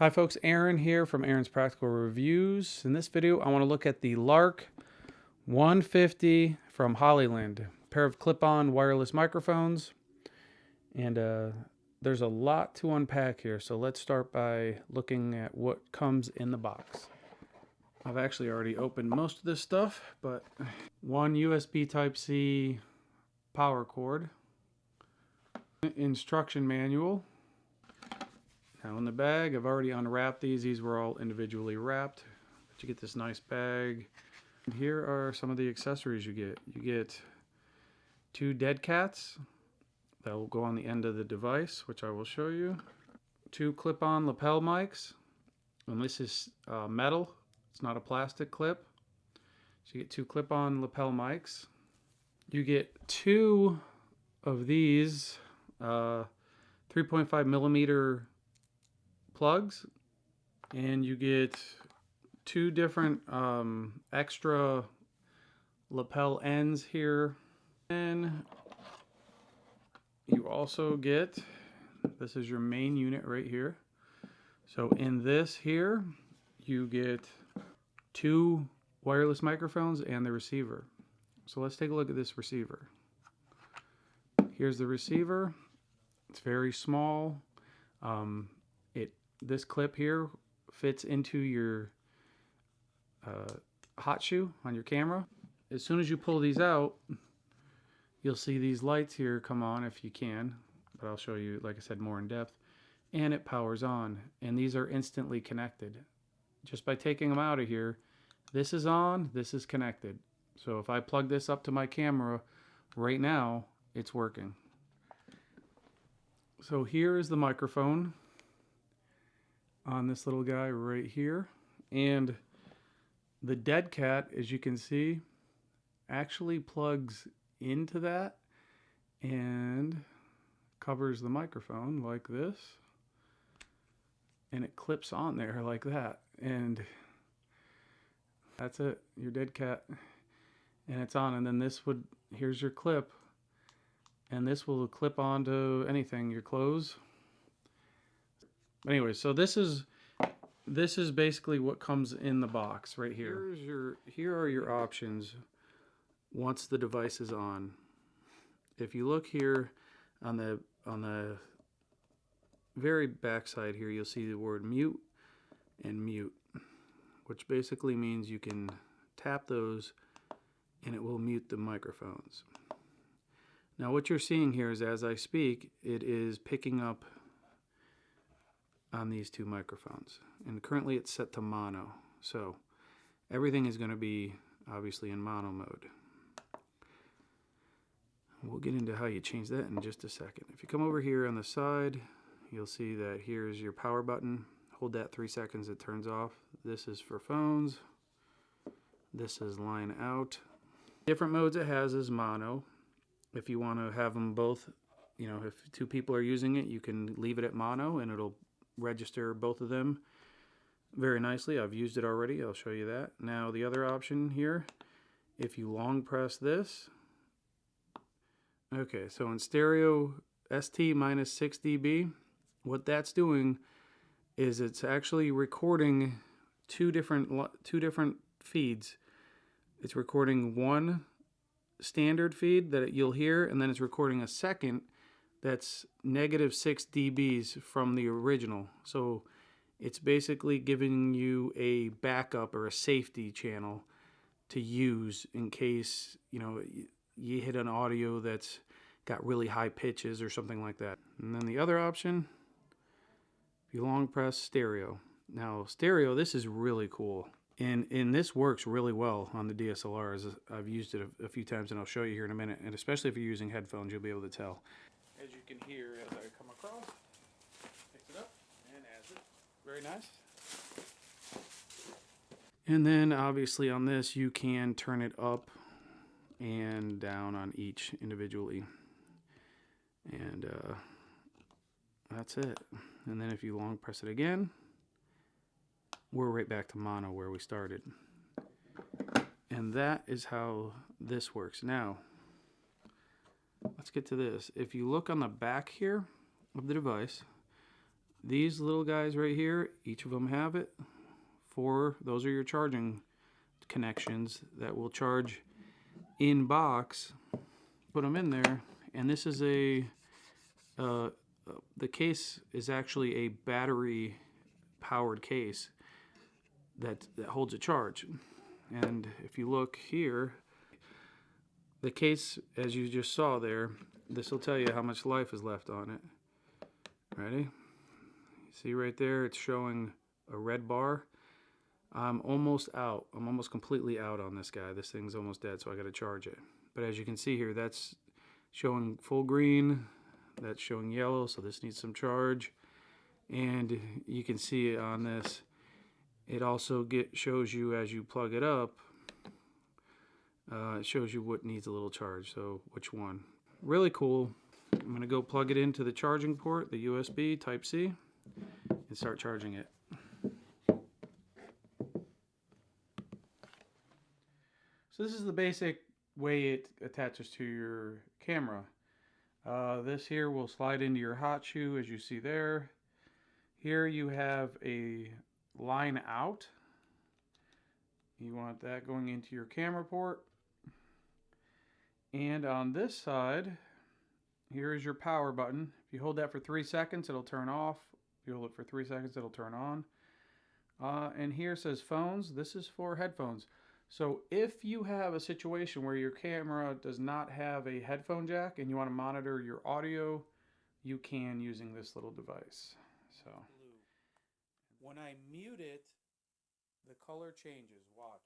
Hi folks, Aaron here from Aaron's Practical Reviews. In this video, I want to look at the Lark 150 from Hollyland. A pair of clip-on wireless microphones. And there's a lot to unpack here, so let's start by looking at what comes in the box. I've actually already opened most of this stuff, but one USB Type-C power cord, instruction manual. Now in the bag, I've already unwrapped these. These were all individually wrapped. But you get this nice bag. And here are some of the accessories you get. You get 2 dead cats that will go on the end of the device, which I will show you. 2 clip-on lapel mics. And this is metal. It's not a plastic clip. So you get 2 clip-on lapel mics. You get 2 of these 3.5 millimeter plugs, and you get 2 different extra lapel ends here. And you also get, this is your main unit right here. So in this here, you get 2 wireless microphones and the receiver. So let's take a look at this receiver. Here's the receiver. It's very small. This clip here fits into your hot shoe on your camera. As soon as you pull these out, you'll see these lights here come on if you can, but I'll show you, like I said, more in depth. And it powers on, and these are instantly connected. Just by taking them out of here, this is on, this is connected. So if I plug this up to my camera right now, it's working. So here is the microphone on this little guy right here, and the dead cat, as you can see, actually plugs into that and covers the microphone like this, and it clips on there like that, and that's it, your dead cat, and it's on. And then this would, here's your clip, and this will clip onto anything, your clothes. Anyway, so this is basically what comes in the box right here. Here are your options once the device is on. If you look here on the very back side here, you'll see the word mute and mute, which basically means you can tap those and it will mute the microphones. Now what you're seeing here is, as I speak, it is picking up on these 2 microphones, and currently it's set to mono, so everything is going to be obviously in mono mode. We'll get into how you change that in just a second. If you come over here on the side, you'll see that here's your power button. Hold that 3 seconds, it turns off. This is for phones. This is line out. Different modes it has is mono. If you want to have them both, you know, if 2 people are using it, you can leave it at mono and it'll register both of them very nicely. I've used it already, I'll show you that. Now the other option here, if you long press this, okay, so in stereo ST minus 6 dB, what that's doing is it's actually recording two different feeds. It's recording one standard feed that you'll hear, and then it's recording a second that's -6 dBs from the original. So it's basically giving you a backup or a safety channel to use in case, you know, you hit an audio that's got really high pitches or something like that. And then the other option, if you long press stereo. Now stereo, this is really cool. And this works really well on the DSLRs. I've used it a few times, and I'll show you here in a minute. And especially if you're using headphones, you'll be able to tell. As you can hear as I come across, picks it up and adds it. Very nice. And then obviously on this, you can turn it up and down on each individually. And that's it. And then if you long press it again, we're right back to mono where we started. And that is how this works. Now, let's get to this. If you look on the back here of the device, These little guys right here, each of them have it. Those are your charging connections that will charge in box. Put them in there, and this is the case is actually a battery powered case that holds a charge. And if you look here, the case, as you just saw there, this will tell you how much life is left on it. Ready? See right there, it's showing a red bar. I'm almost out. I'm almost completely out on this guy. This thing's almost dead, so I got to charge it. But as you can see here, that's showing full green. That's showing yellow, so this needs some charge. And you can see on this, it also shows you as you plug it up, it shows you what needs a little charge, so which one. Really cool. I'm going to go plug it into the charging port, the USB Type-C, and start charging it. So this is the basic way it attaches to your camera. This here will slide into your hot shoe, as you see there. Here you have a line out. You want that going into your camera port. And on this side, here is your power button. If you hold that for 3 seconds, it'll turn off. If you hold it for 3 seconds, it'll turn on. And here says phones. This is for headphones. So if you have a situation where your camera does not have a headphone jack and you want to monitor your audio, you can using this little device. So when I mute it, the color changes. Watch.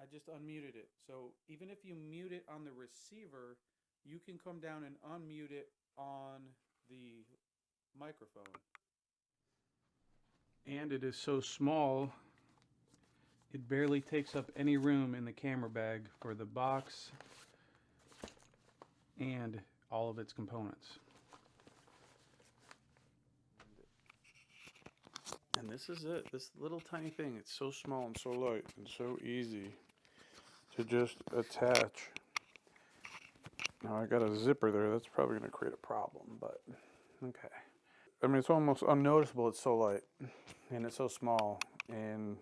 I just unmuted it. So even if you mute it on the receiver, you can come down and unmute it on the microphone. And it is so small, it barely takes up any room in the camera bag for the box and all of its components. And this is it, this little tiny thing. It's so small and so light and so easy to just attach. Now I got a zipper there, that's probably going to create a problem, but okay. I mean, it's almost unnoticeable, it's so light and it's so small. And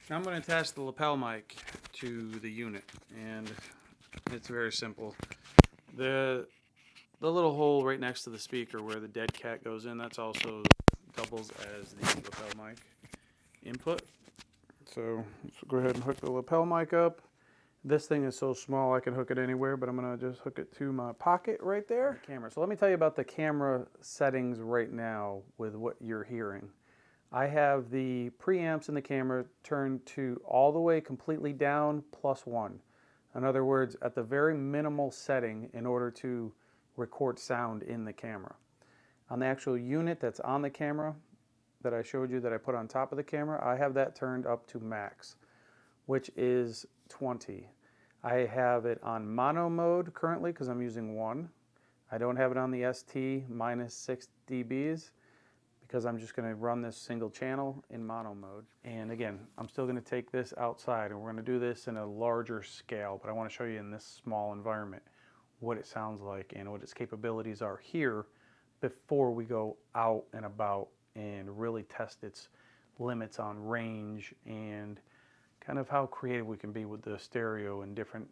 now I'm going to attach the lapel mic to the unit, and it's very simple. The little hole right next to the speaker where the dead cat goes in, that's also doubles as the lapel mic input. So let's go ahead and hook the lapel mic up. This thing is so small I can hook it anywhere, but I'm going to just hook it to my pocket right there. Camera. So let me tell you about the camera settings right now with what you're hearing. I have the preamps in the camera turned to all the way completely down +1. In other words, at the very minimal setting in order to record sound in the camera. On the actual unit that's on the camera that I showed you that I put on top of the camera, I have that turned up to max, which is 20. I have it on mono mode currently because I'm using one. I don't have it on the ST -6 dBs because I'm just going to run this single channel in mono mode. And again, I'm still going to take this outside and we're going to do this in a larger scale, but I want to show you in this small environment what it sounds like and what its capabilities are here before we go out and about and really test its limits on range and kind of how creative we can be with the stereo and different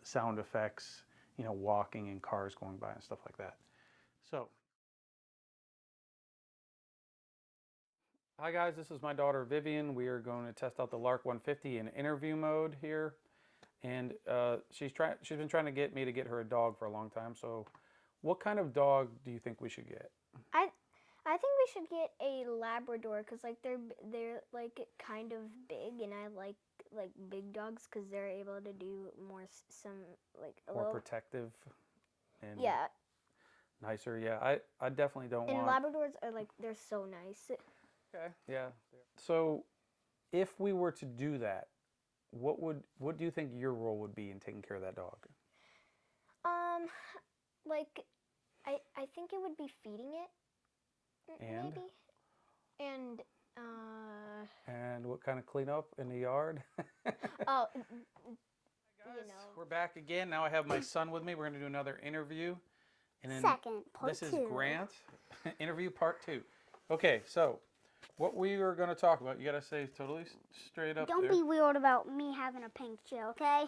sound effects, you know, walking and cars going by and stuff like that. So, hi guys, this is my daughter Vivian. We are going to test out the Lark 150 in interview mode here. And she's been trying to get me to get her a dog for a long time. So what kind of dog do you think we should get? I think we should get a Labrador because like they're like kind of big, and I like big dogs because they're able to do more More protective and yeah, nicer. Yeah, I definitely don't and want. Labradors are like they're so nice. Okay. Yeah. So if we were to do that, what do you think your role would be in taking care of that dog? Um, like I think it would be feeding it. And maybe, and and what kind of cleanup in the yard? oh, you know. We're back again. Now I have my son with me. We're going to do another interview. And then Second, part this two. is Grant, interview part 2. Okay, so what we were going to talk about, you got to say totally straight up Don't there. be weird about me having a pink chair, okay?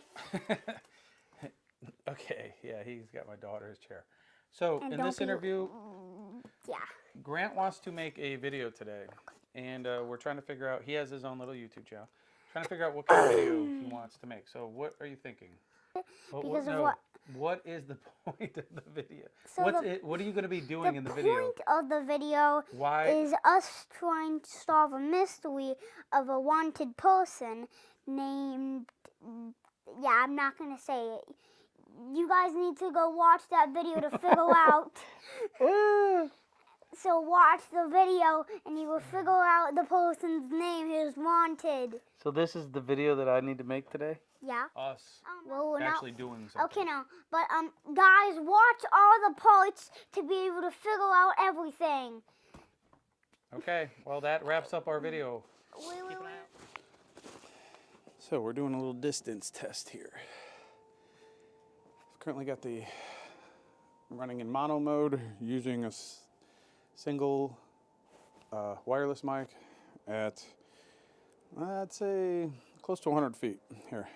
Okay, yeah, he's got my daughter's chair. So And in don't this be- interview, Yeah. Grant wants to make a video today. And we're trying to figure out, he has his own little YouTube channel. Trying to figure out what kind of video he wants to make. So what are you thinking? Because of what? What is the point of the video? So What are you going to be doing in the video? The point of the video is us trying to solve a mystery of a wanted person named... Yeah, I'm not going to say it. You guys need to go watch that video to figure out. So watch the video and you will figure out the person's name who's wanted. So this is the video that I need to make today? Yeah. Us Well, we're actually doing something. Okay, now, but guys, watch all the parts to be able to figure out everything. Okay, well that wraps up our video. Wait. So we're doing a little distance test here. I've currently got the running in mono mode using a single wireless mic at, I'd say, close to 100 feet here.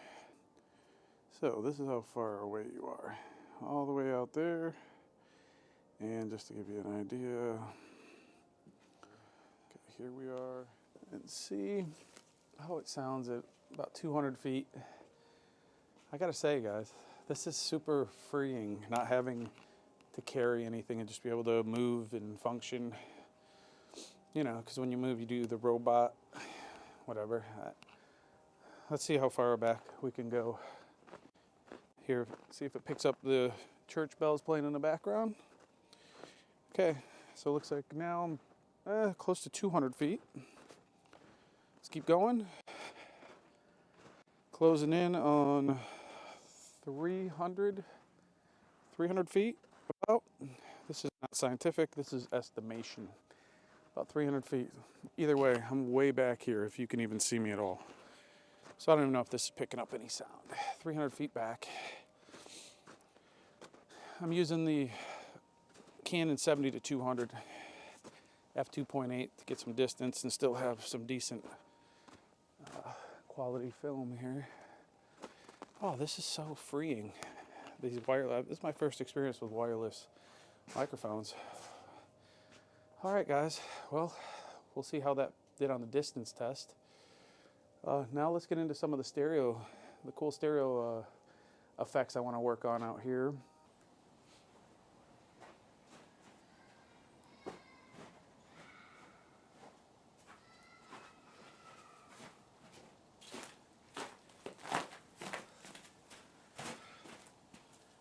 So this is how far away you are. All the way out there. And just to give you an idea, okay, here we are, and see how it sounds at about 200 feet. I gotta say, guys, this is super freeing, not having to carry anything and just be able to move and function. You know, because when you move, you do the robot, whatever. Let's see how far back we can go. Here, see if it picks up the church bells playing in the background. Okay, so it looks like now I'm close to 200 feet. Let's keep going. Closing in on 300 feet about. This is not scientific, this is estimation. About 300 feet. Either way, I'm way back here if you can even see me at all. So I don't even know if this is picking up any sound. 300 feet back. I'm using the Canon 70-200 f2.8 to get some distance and still have some decent quality film here. Oh, this is so freeing. This is my first experience with wireless microphones. All right, guys. Well, we'll see how that did on the distance test. Now let's get into some of the cool stereo effects I want to work on out here.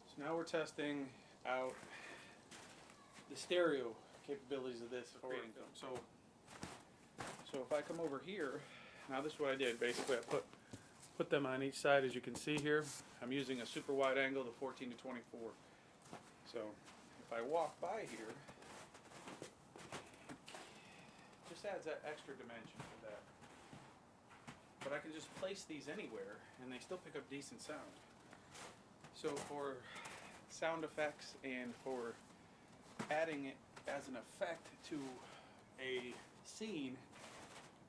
So now we're testing out the stereo capabilities of this. So if I come over here, now this is what I did. Basically, I put them on each side, as you can see here. I'm using a super wide angle, the 14-24. So if I walk by here, it just adds that extra dimension to that. But I can just place these anywhere, and they still pick up decent sound. So for sound effects and for adding it as an effect to a scene,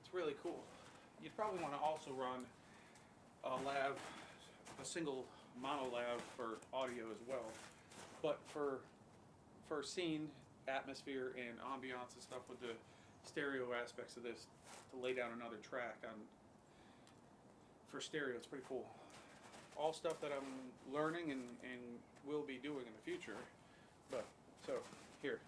it's really cool. You'd probably want to also run a single mono lav for audio as well. But for scene, atmosphere, and ambiance and stuff with the stereo aspects of this, to lay down another track for stereo, it's pretty cool. All stuff that I'm learning and will be doing in the future. But so here.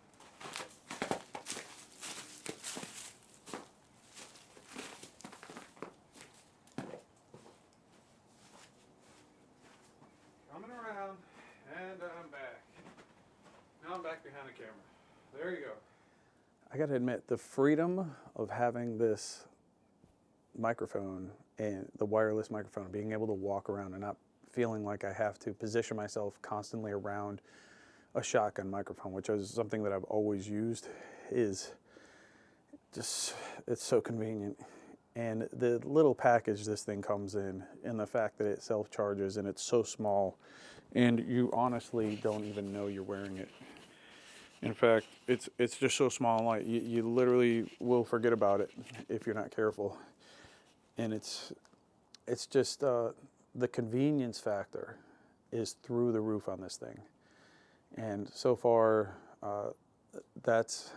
Coming around, and I'm back. Now I'm back behind the camera. There you go. I gotta admit, the freedom of having this microphone and the wireless microphone, being able to walk around and not feeling like I have to position myself constantly around a shotgun microphone, which is something that I've always used, is just, it's so convenient. And the little package this thing comes in, and the fact that it self-charges and it's so small, and you honestly don't even know you're wearing it. In fact, it's just so small, like you literally will forget about it if you're not careful. And it's just the convenience factor is through the roof on this thing. And so far, that's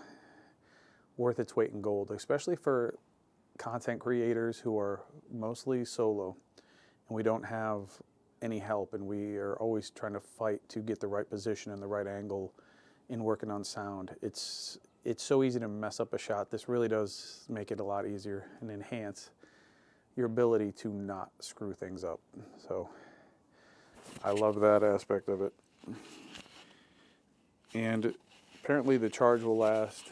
worth its weight in gold, especially for content creators who are mostly solo and we don't have any help, and we are always trying to fight to get the right position and the right angle in working on sound. It's so easy to mess up a shot. This really does make it a lot easier and enhance your ability to not screw things up. So I love that aspect of it. And apparently the charge will last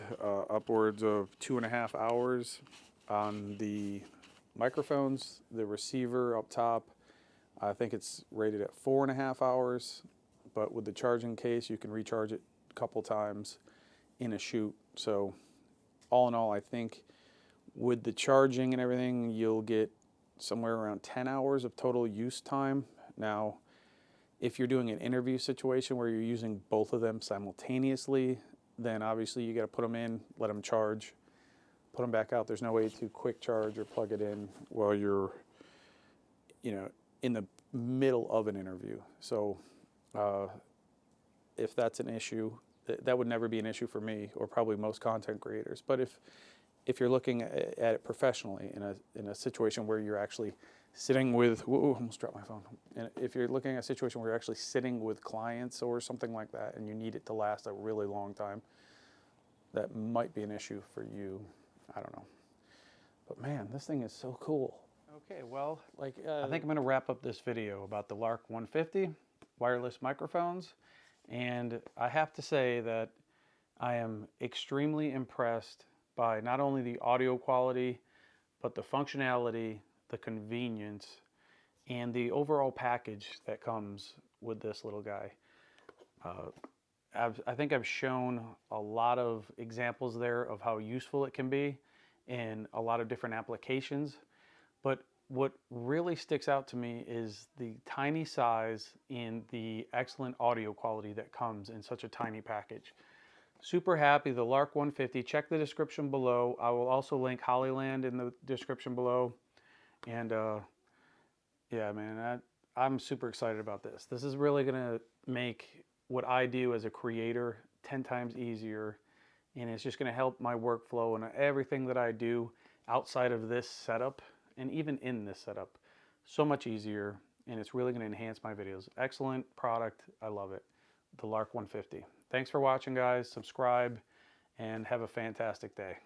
upwards of 2.5 hours on the microphones. The receiver up top, I think it's rated at 4.5 hours, but with the charging case, you can recharge it a couple times in a shoot. So all in all, I think with the charging and everything, you'll get somewhere around 10 hours of total use time. Now, if you're doing an interview situation where you're using both of them simultaneously, then obviously you got to put them in, let them charge, put them back out. There's no way to quick charge or plug it in while you're, in the middle of an interview. So if that's an issue, that would never be an issue for me or probably most content creators. But if you're looking at it professionally in a situation where you're actually sitting with, whoa, almost dropped my phone. And if you're looking at a situation where you're actually sitting with clients or something like that and you need it to last a really long time, that might be an issue for you. I don't know. But man, this thing is so cool. Okay, well, I think I'm going to wrap up this video about the Lark 150 wireless microphones. And I have to say that I am extremely impressed by not only the audio quality, but the functionality, the convenience, and the overall package that comes with this little guy. I think I've shown a lot of examples there of how useful it can be in a lot of different applications. But what really sticks out to me is the tiny size and the excellent audio quality that comes in such a tiny package. Super happy, the Lark 150. Check the description below. I will also link Hollyland in the description below. And yeah, man, I'm super excited about this. This is really gonna make what I do as a creator 10 times easier. And it's just gonna help my workflow and everything that I do outside of this setup and even in this setup so much easier. And it's really gonna enhance my videos. Excellent product, I love it. The Lark 150. Thanks for watching, guys. Subscribe and have a fantastic day.